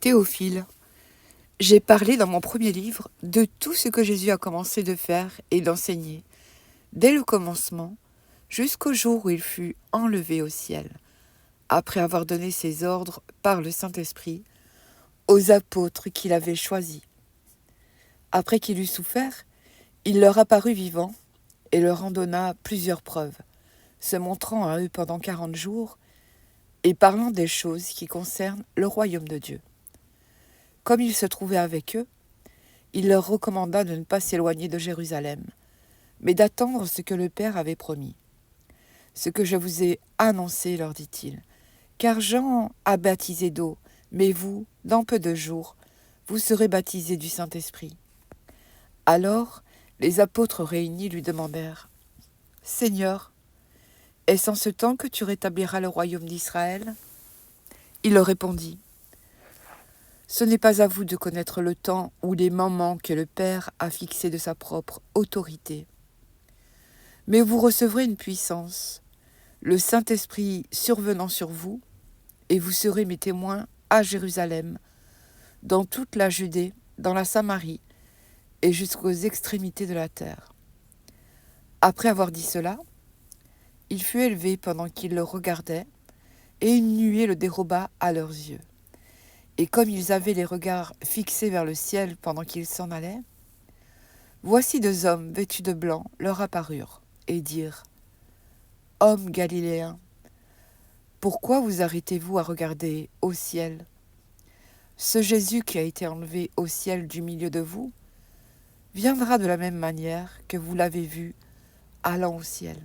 Théophile, j'ai parlé dans mon premier livre de tout ce que Jésus a commencé de faire et d'enseigner, dès le commencement jusqu'au jour où il fut enlevé au ciel, après avoir donné ses ordres par le Saint-Esprit aux apôtres qu'il avait choisis. Après qu'il eut souffert, il leur apparut vivant et leur en donna plusieurs preuves, se montrant à eux pendant 40 jours et parlant des choses qui concernent le royaume de Dieu. Comme il se trouvait avec eux, il leur recommanda de ne pas s'éloigner de Jérusalem, mais d'attendre ce que le Père avait promis. Ce que je vous ai annoncé, leur dit-il, car Jean a baptisé d'eau, mais vous, dans peu de jours, vous serez baptisés du Saint-Esprit. Alors, les apôtres réunis lui demandèrent, « Seigneur, est-ce en ce temps que tu rétabliras le royaume d'Israël ?» Il leur répondit, « Ce n'est pas à vous de connaître le temps ou les moments que le Père a fixés de sa propre autorité. Mais vous recevrez une puissance, le Saint-Esprit survenant sur vous, et vous serez mes témoins à Jérusalem, dans toute la Judée, dans la Samarie, et jusqu'aux extrémités de la terre. » Après avoir dit cela, il fut élevé pendant qu'ils le regardaient, et une nuée le déroba à leurs yeux. Et comme ils avaient les regards fixés vers le ciel pendant qu'ils s'en allaient, voici 2 hommes vêtus de blanc leur apparurent, et dirent, « Hommes galiléens, pourquoi vous arrêtez-vous à regarder au ciel ? Ce Jésus qui a été enlevé au ciel du milieu de vous viendra de la même manière que vous l'avez vu allant au ciel. »